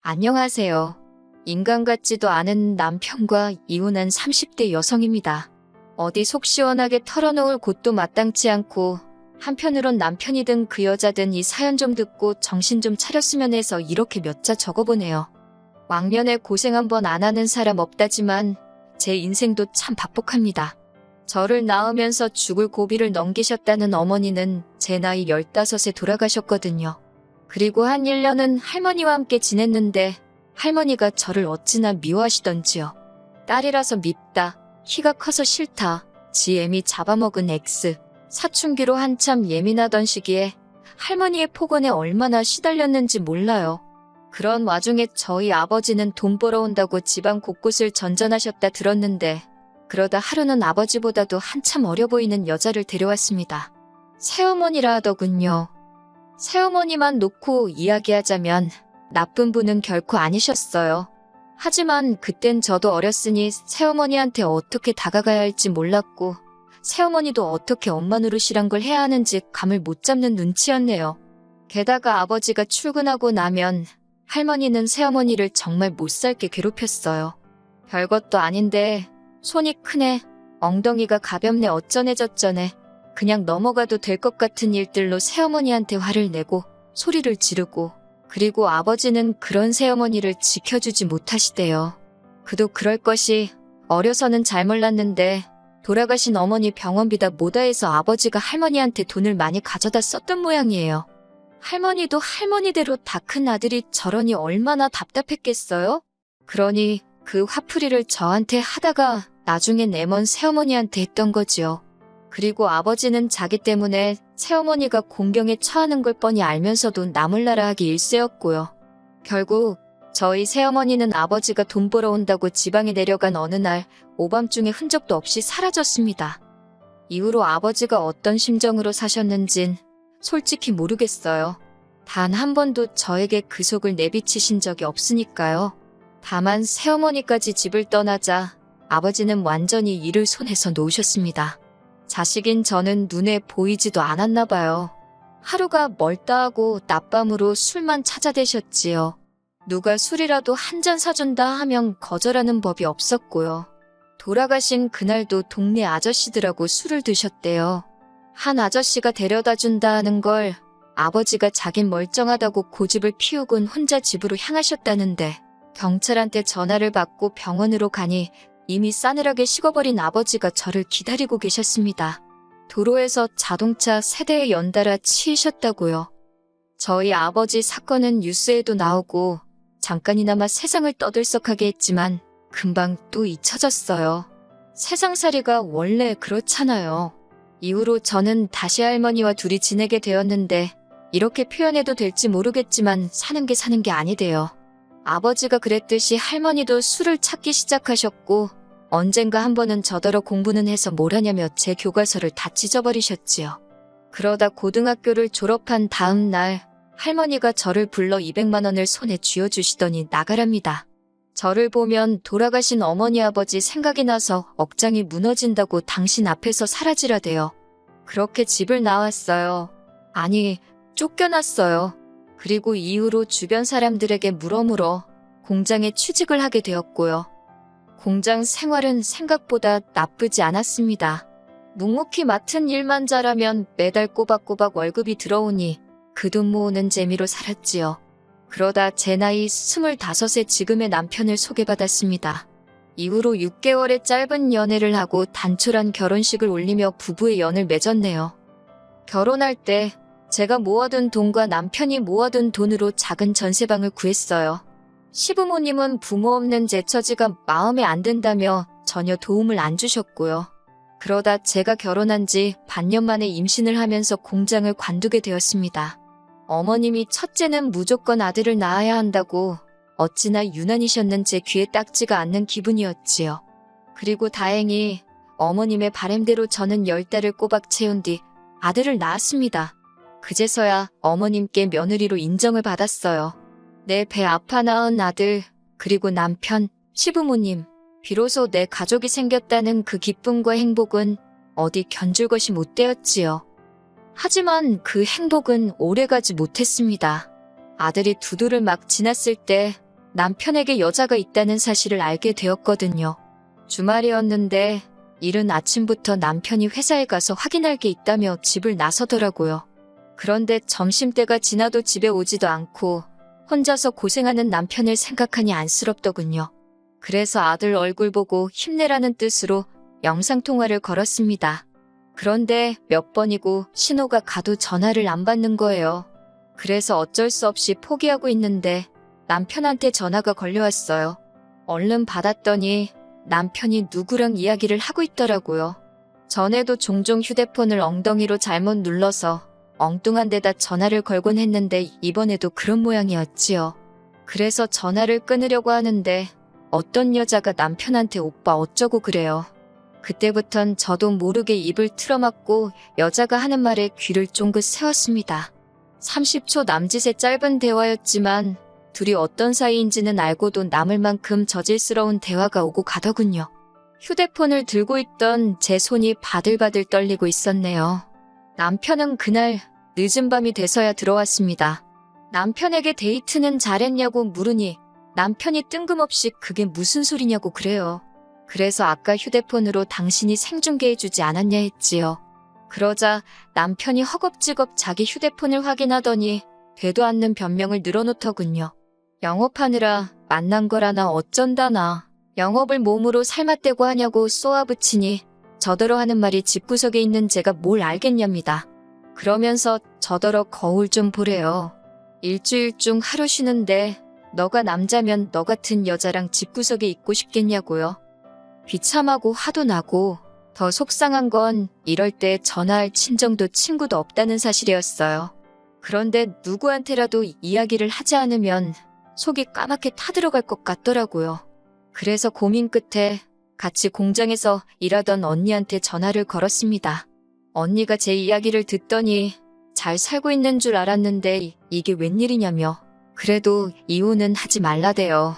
안녕하세요. 인간 같지도 않은 남편과 이혼한 30대 여성입니다. 어디 속 시원하게 털어놓을 곳도 마땅치 않고 한편으론 남편이든 그 여자든 이 사연 좀 듣고 정신 좀 차렸으면 해서 이렇게 몇 자 적어보네요. 왕년에 고생 한번 안 하는 사람 없다지만 제 인생도 참 박복합니다. 저를 낳으면서 죽을 고비를 넘기셨다는 어머니는 제 나이 15에 돌아가셨거든요. 그리고 한 1년은 할머니와 함께 지냈는데 할머니가 저를 어찌나 미워하시던지요. 딸이라서 밉다, 키가 커서 싫다, 지 애미 잡아먹은 X, 사춘기로 한참 예민하던 시기에 할머니의 폭언에 얼마나 시달렸는지 몰라요. 그런 와중에 저희 아버지는 돈 벌어온다고 집안 곳곳을 전전하셨다 들었는데 그러다 하루는 아버지보다도 한참 어려 보이는 여자를 데려왔습니다. 새어머니라 하더군요. 새어머니만 놓고 이야기하자면 나쁜 분은 결코 아니셨어요. 하지만 그땐 저도 어렸으니 새어머니한테 어떻게 다가가야 할지 몰랐고 새어머니도 어떻게 엄마 노릇이란 걸 해야 하는지 감을 못 잡는 눈치였네요. 게다가 아버지가 출근하고 나면 할머니는 새어머니를 정말 못살게 괴롭혔어요. 별것도 아닌데 손이 크네, 엉덩이가 가볍네 어쩌네 저쩌네 그냥 넘어가도 될 것 같은 일들로 새어머니한테 화를 내고 소리를 지르고 그리고 아버지는 그런 새어머니를 지켜주지 못하시대요. 그도 그럴 것이 어려서는 잘 몰랐는데 돌아가신 어머니 병원비다 뭐다 해서 아버지가 할머니한테 돈을 많이 가져다 썼던 모양이에요. 할머니도 할머니대로 다 큰 아들이 저러니 얼마나 답답했겠어요? 그러니 그 화풀이를 저한테 하다가 나중엔 애먼 새어머니한테 했던 거지요. 그리고 아버지는 자기 때문에 새어머니가 공경에 처하는 걸 뻔히 알면서도 나몰라라 하기 일쑤였고요. 결국 저희 새어머니는 아버지가 돈 벌어온다고 지방에 내려간 어느 날 오밤중에 흔적도 없이 사라졌습니다. 이후로 아버지가 어떤 심정으로 사셨는진 솔직히 모르겠어요. 단 한 번도 저에게 그 속을 내비치신 적이 없으니까요. 다만 새어머니까지 집을 떠나자 아버지는 완전히 일을 손에서 놓으셨습니다. 자식인 저는 눈에 보이지도 않았나 봐요. 하루가 멀다 하고 낮밤으로 술만 찾아대셨지요. 누가 술이라도 한 잔 사준다 하면 거절하는 법이 없었고요. 돌아가신 그날도 동네 아저씨들하고 술을 드셨대요. 한 아저씨가 데려다 준다 하는 걸 아버지가 자긴 멀쩡하다고 고집을 피우곤 혼자 집으로 향하셨다는데 경찰한테 전화를 받고 병원으로 가니 이미 싸늘하게 식어버린 아버지가 저를 기다리고 계셨습니다. 도로에서 자동차 세대에 연달아 치이셨다고요. 저희 아버지 사건은 뉴스에도 나오고 잠깐이나마 세상을 떠들썩하게 했지만 금방 또 잊혀졌어요. 세상살이가 원래 그렇잖아요. 이후로 저는 다시 할머니와 둘이 지내게 되었는데 이렇게 표현해도 될지 모르겠지만 사는 게 아니대요. 아버지가 그랬듯이 할머니도 술을 찾기 시작하셨고 언젠가 한 번은 저더러 공부는 해서 뭘 하냐며 제 교과서를 다 찢어버리셨지요. 그러다 고등학교를 졸업한 다음 날 할머니가 저를 불러 200만 원을 손에 쥐어주시더니 나가랍니다. 저를 보면 돌아가신 어머니 아버지 생각이 나서 억장이 무너진다고 당신 앞에서 사라지라대요. 그렇게 집을 나왔어요. 아니, 쫓겨났어요. 그리고 이후로 주변 사람들에게 물어물어 공장에 취직을 하게 되었고요. 공장 생활은 생각보다 나쁘지 않았습니다. 묵묵히 맡은 일만 잘하면 매달 꼬박꼬박 월급이 들어오니 그 돈 모으는 재미로 살았지요. 그러다 제 나이 25에 지금의 남편을 소개받았습니다. 이후로 6개월의 짧은 연애를 하고 단촐한 결혼식을 올리며 부부의 연을 맺었네요. 결혼할 때 제가 모아둔 돈과 남편이 모아둔 돈으로 작은 전세방을 구했어요. 시부모님은 부모 없는 제 처지가 마음에 안 든다며 전혀 도움을 안 주셨고요. 그러다 제가 결혼한 지 반년 만에 임신을 하면서 공장을 관두게 되었습니다. 어머님이 첫째는 무조건 아들을 낳아야 한다고 어찌나 유난이셨는 제 귀에 딱지가 않는 기분이었지요. 그리고 다행히 어머님의 바램대로 저는 10달을 꼬박 채운 뒤 아들을 낳았습니다. 그제서야 어머님께 며느리로 인정을 받았어요. 내 배 아파 낳은 아들, 그리고 남편, 시부모님, 비로소 내 가족이 생겼다는 그 기쁨과 행복은 어디 견줄 것이 못 되었지요. 하지만 그 행복은 오래가지 못했습니다. 아들이 2돌을 막 지났을 때 남편에게 여자가 있다는 사실을 알게 되었거든요. 주말이었는데 이른 아침부터 남편이 회사에 가서 확인할 게 있다며 집을 나서더라고요. 그런데 점심때가 지나도 집에 오지도 않고 혼자서 고생하는 남편을 생각하니 안쓰럽더군요. 그래서 아들 얼굴 보고 힘내라는 뜻으로 영상통화를 걸었습니다. 그런데 몇 번이고 신호가 가도 전화를 안 받는 거예요. 그래서 어쩔 수 없이 포기하고 있는데 남편한테 전화가 걸려왔어요. 얼른 받았더니 남편이 누구랑 이야기를 하고 있더라고요. 전에도 종종 휴대폰을 엉덩이로 잘못 눌러서 엉뚱한 데다 전화를 걸곤 했는데 이번에도 그런 모양이었지요. 그래서 전화를 끊으려고 하는데 어떤 여자가 남편한테 오빠 어쩌고 그래요. 그때부턴 저도 모르게 입을 틀어막고 여자가 하는 말에 귀를 쫑긋 세웠습니다. 30초 남짓의 짧은 대화였지만 둘이 어떤 사이인지는 알고도 남을 만큼 저질스러운 대화가 오고 가더군요. 휴대폰을 들고 있던 제 손이 바들바들 떨리고 있었네요. 남편은 그날 늦은 밤이 돼서야 들어왔습니다. 남편에게 데이트는 잘했냐고 물으니 남편이 뜬금없이 그게 무슨 소리냐고 그래요. 그래서 아까 휴대폰으로 당신이 생중계해주지 않았냐 했지요. 그러자 남편이 허겁지겁 자기 휴대폰을 확인하더니 되도 않는 변명을 늘어놓더군요. 영업하느라 만난 거라나 어쩐다나 영업을 몸으로 삶아떼고 하냐고 쏘아붙이니 저더러 하는 말이 집구석에 있는 제가 뭘 알겠냐입니다. 그러면서 저더러 거울 좀 보래요. 일주일 중 하루 쉬는데 너가 남자면 너 같은 여자랑 집구석에 있고 싶겠냐고요. 비참하고 화도 나고 더 속상한 건 이럴 때 전화할 친정도 친구도 없다는 사실이었어요. 그런데 누구한테라도 이야기를 하지 않으면 속이 까맣게 타들어갈 것 같더라고요. 그래서 고민 끝에 같이 공장에서 일하던 언니한테 전화를 걸었습니다. 언니가 제 이야기를 듣더니 잘 살고 있는 줄 알았는데 이게 웬일이냐며 그래도 이혼은 하지 말라대요.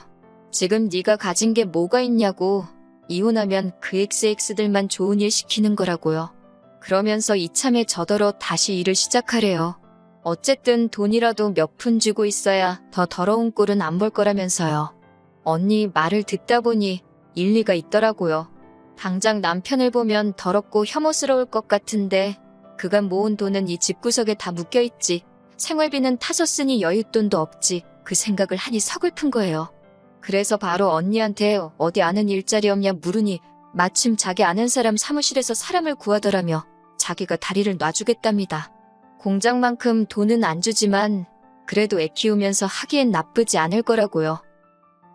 지금 네가 가진 게 뭐가 있냐고 이혼하면 그 XX들만 좋은 일 시키는 거라고요. 그러면서 이참에 저더러 다시 일을 시작하래요. 어쨌든 돈이라도 몇 푼 쥐고 있어야 더 더러운 꼴은 안 볼 거라면서요. 언니 말을 듣다 보니 일리가 있더라고요. 당장 남편을 보면 더럽고 혐오스러울 것 같은데 그간 모은 돈은 이 집구석에 다 묶여있지. 생활비는 타서 쓰니 여윳돈도 없지. 그 생각을 하니 서글픈 거예요. 그래서 바로 언니한테 어디 아는 일자리 없냐 물으니 마침 자기 아는 사람 사무실에서 사람을 구하더라며 자기가 다리를 놔주겠답니다. 공장만큼 돈은 안 주지만 그래도 애 키우면서 하기엔 나쁘지 않을 거라고요.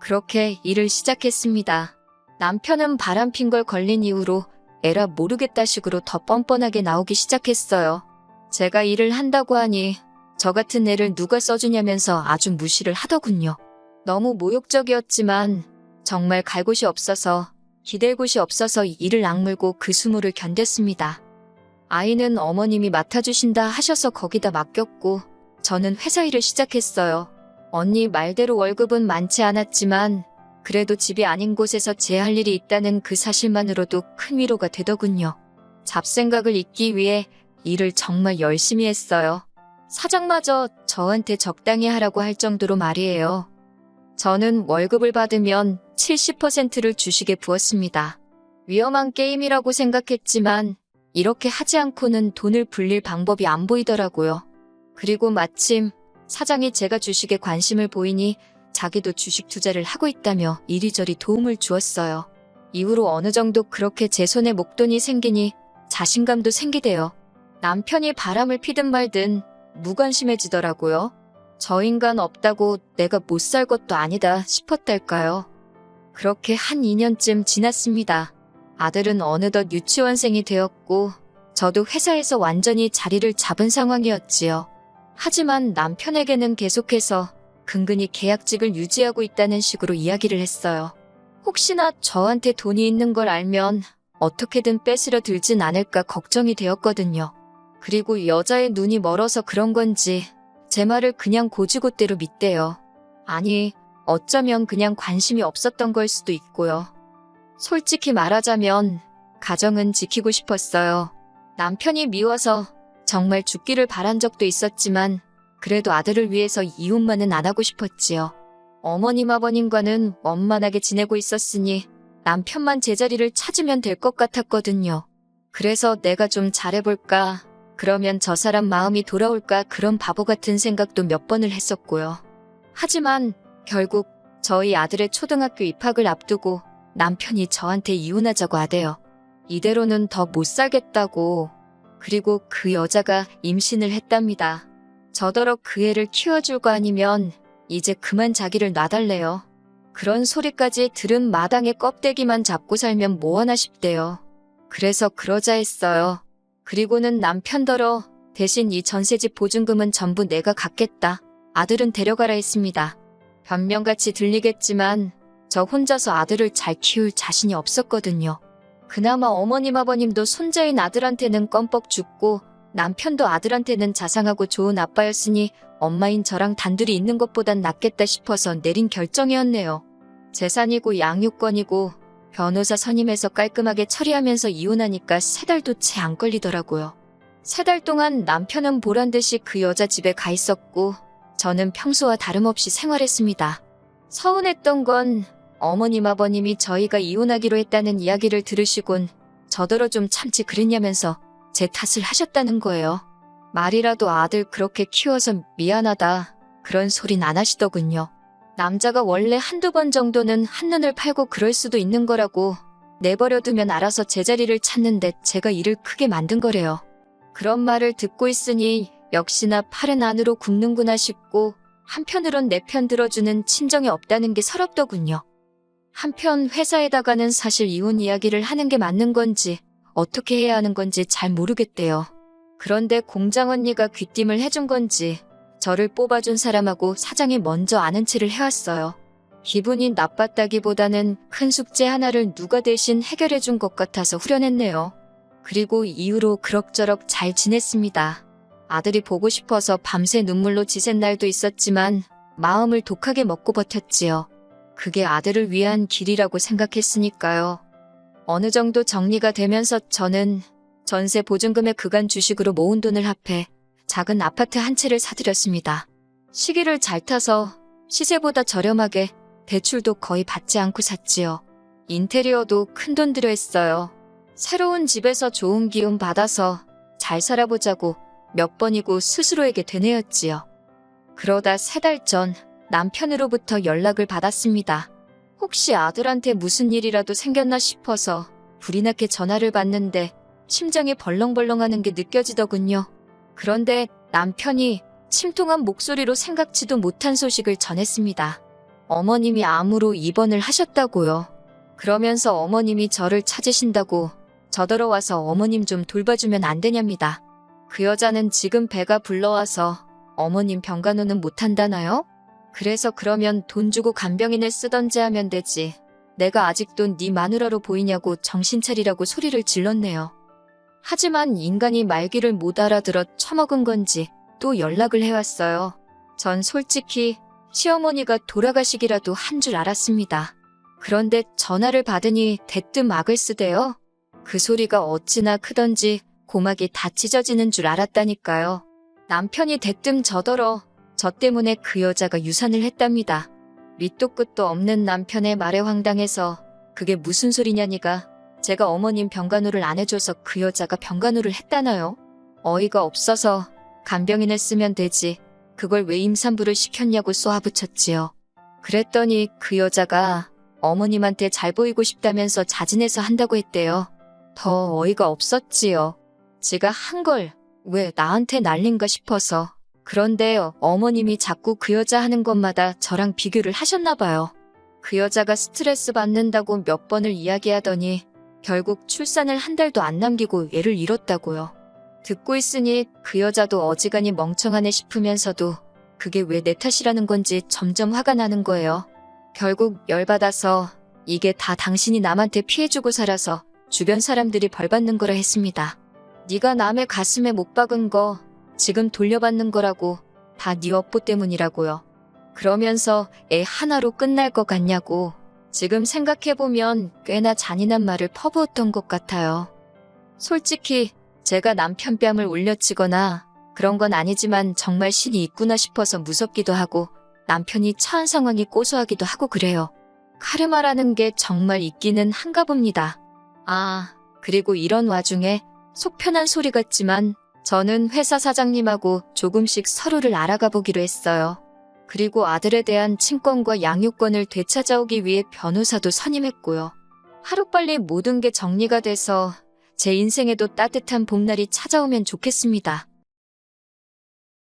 그렇게 일을 시작했습니다. 남편은 바람핀 걸 걸린 이후로 에라 모르겠다 식으로 더 뻔뻔하게 나오기 시작했어요. 제가 일을 한다고 하니 저 같은 애를 누가 써주냐면서 아주 무시를 하더군요. 너무 모욕적이었지만 정말 갈 곳이 없어서 기댈 곳이 없어서 이를 악물고 그 수모를 견뎠습니다. 아이는 어머님이 맡아주신다 하셔서 거기다 맡겼고 저는 회사 일을 시작했어요. 언니 말대로 월급은 많지 않았지만 그래도 집이 아닌 곳에서 제 할 일이 있다는 그 사실만으로도 큰 위로가 되더군요. 잡생각을 잊기 위해 일을 정말 열심히 했어요. 사장마저 저한테 적당히 하라고 할 정도로 말이에요. 저는 월급을 받으면 70%를 주식에 부었습니다. 위험한 게임이라고 생각했지만 이렇게 하지 않고는 돈을 불릴 방법이 안 보이더라고요. 그리고 마침 사장이 제가 주식에 관심을 보이니 자기도 주식 투자를 하고 있다며 이리저리 도움을 주었어요. 이후로 어느 정도 그렇게 제 손에 목돈이 생기니 자신감도 생기대요. 남편이 바람을 피든 말든 무관심해지더라고요. 저 인간 없다고 내가 못 살 것도 아니다 싶었달까요. 그렇게 한 2년쯤 지났습니다. 아들은 어느덧 유치원생이 되었고 저도 회사에서 완전히 자리를 잡은 상황이었지요. 하지만 남편에게는 계속해서 근근히 계약직을 유지하고 있다는 식으로 이야기를 했어요. 혹시나 저한테 돈이 있는 걸 알면 어떻게든 뺏으려 들진 않을까 걱정이 되었거든요. 그리고 여자의 눈이 멀어서 그런 건지 제 말을 그냥 고지고대로 믿대요. 아니, 어쩌면 그냥 관심이 없었던 걸 수도 있고요. 솔직히 말하자면 가정은 지키고 싶었어요. 남편이 미워서 정말 죽기를 바란 적도 있었지만 그래도 아들을 위해서 이혼만은 안 하고 싶었지요. 어머님 아버님과는 원만하게 지내고 있었으니 남편만 제자리를 찾으면 될 것 같았거든요. 그래서 내가 좀 잘해볼까, 그러면 저 사람 마음이 돌아올까, 그런 바보 같은 생각도 몇 번을 했었고요. 하지만 결국 저희 아들의 초등학교 입학을 앞두고 남편이 저한테 이혼하자고 하대요. 이대로는 더 못 살겠다고. 그리고 그 여자가 임신을 했답니다. 저더러 그 애를 키워줄 거 아니면 이제 그만 자기를 놔달래요. 그런 소리까지 들은 마당에 껍데기만 잡고 살면 뭐하나 싶대요. 그래서 그러자 했어요. 그리고는 남편더러 대신 이 전세집 보증금은 전부 내가 갚겠다. 아들은 데려가라 했습니다. 변명같이 들리겠지만 저 혼자서 아들을 잘 키울 자신이 없었거든요. 그나마 어머님 아버님도 손자인 아들한테는 껌뻑 죽고 남편도 아들한테는 자상하고 좋은 아빠였으니 엄마인 저랑 단둘이 있는 것보단 낫겠다 싶어서 내린 결정이었네요. 재산이고 양육권이고 변호사 선임해서 깔끔하게 처리하면서 이혼하니까 3달도 채 안 걸리더라고요. 3달 동안 남편은 보란듯이 그 여자 집에 가 있었고 저는 평소와 다름없이 생활했습니다. 서운했던 건 어머님 아버님이 저희가 이혼하기로 했다는 이야기를 들으시곤 저더러 좀 참지 그랬냐면서 제 탓을 하셨다는 거예요. 말이라도 아들 그렇게 키워서 미안하다, 그런 소린 안 하시더군요. 남자가 원래 한두 번 정도는 한눈을 팔고 그럴 수도 있는 거라고, 내버려두면 알아서 제자리를 찾는데 제가 일을 크게 만든 거래요. 그런 말을 듣고 있으니 역시나 팔은 안으로 굽는구나 싶고 한편으론 내 편 들어주는 친정이 없다는 게 서럽더군요. 한편 회사에다가는 사실 이혼 이야기를 하는 게 맞는 건지 어떻게 해야 하는 건지 잘 모르겠대요. 그런데 공장 언니가 귀띔을 해준 건지 저를 뽑아준 사람하고 사장이 먼저 아는 체를 해왔어요. 기분이 나빴다기보다는 큰 숙제 하나를 누가 대신 해결해준 것 같아서 후련했네요. 그리고 이후로 그럭저럭 잘 지냈습니다. 아들이 보고 싶어서 밤새 눈물로 지샌 날도 있었지만 마음을 독하게 먹고 버텼지요. 그게 아들을 위한 길이라고 생각했으니까요. 어느 정도 정리가 되면서 저는 전세 보증금의 그간 주식으로 모은 돈을 합해 작은 아파트 한 채를 사들였습니다. 시기를 잘 타서 시세보다 저렴하게 대출도 거의 받지 않고 샀지요. 인테리어도 큰돈 들여 했어요. 새로운 집에서 좋은 기운 받아서 잘 살아보자고 몇 번이고 스스로에게 되뇌었지요. 그러다 3달 전 남편으로부터 연락을 받았습니다. 혹시 아들한테 무슨 일이라도 생겼나 싶어서 불이 나게 전화를 받는데 심장이 벌렁벌렁하는 게 느껴지더군요. 그런데 남편이 침통한 목소리로 생각지도 못한 소식을 전했습니다. 어머님이 암으로 입원을 하셨다고요. 그러면서 어머님이 저를 찾으신다고 저더러 와서 어머님 좀 돌봐주면 안 되냐입니다. 그 여자는 지금 배가 불러와서 어머님 병간호는 못한다나요? 그래서 그러면 돈 주고 간병인을 쓰던지 하면 되지. 내가 아직도 네 마누라로 보이냐고 정신 차리라고 소리를 질렀네요. 하지만 인간이 말귀를 못 알아들어 처먹은 건지 또 연락을 해왔어요. 전 솔직히 시어머니가 돌아가시기라도 한 줄 알았습니다. 그런데 전화를 받으니 대뜸 악을 쓰대요. 그 소리가 어찌나 크던지 고막이 다 찢어지는 줄 알았다니까요. 남편이 대뜸 저더러 저 때문에 그 여자가 유산을 했답니다. 밑도 끝도 없는 남편의 말에 황당해서 그게 무슨 소리냐니가 제가 어머님 병간호를 안 해줘서 그 여자가 병간호를 했다나요? 어이가 없어서 간병인을 쓰면 되지. 그걸 왜 임산부를 시켰냐고 쏘아붙였지요. 그랬더니 그 여자가 어머님한테 잘 보이고 싶다면서 자진해서 한다고 했대요. 더 어이가 없었지요. 지가 한 걸 왜 나한테 날린가 싶어서. 그런데 어머님이 자꾸 그 여자 하는 것마다 저랑 비교를 하셨나 봐요. 그 여자가 스트레스 받는다고 몇 번을 이야기하더니 결국 출산을 한 달도 안 남기고 애를 잃었다고요. 듣고 있으니 그 여자도 어지간히 멍청하네 싶으면서도 그게 왜 내 탓이라는 건지 점점 화가 나는 거예요. 결국 열받아서 이게 다 당신이 남한테 피해주고 살아서 주변 사람들이 벌 받는 거라 했습니다. 네가 남의 가슴에 못 박은 거 지금 돌려받는 거라고, 다 네 업보 때문이라고요. 그러면서 애 하나로 끝날 것 같냐고. 지금 생각해보면 꽤나 잔인한 말을 퍼부었던 것 같아요. 솔직히 제가 남편 뺨을 올려치거나 그런 건 아니지만 정말 신이 있구나 싶어서 무섭기도 하고 남편이 처한 상황이 고소하기도 하고 그래요. 카르마라는 게 정말 있기는 한가 봅니다. 아, 그리고 이런 와중에 속 편한 소리 같지만 저는 회사 사장님하고 조금씩 서로를 알아가 보기로 했어요. 그리고 아들에 대한 친권과 양육권을 되찾아오기 위해 변호사도 선임했고요. 하루빨리 모든 게 정리가 돼서 제 인생에도 따뜻한 봄날이 찾아오면 좋겠습니다.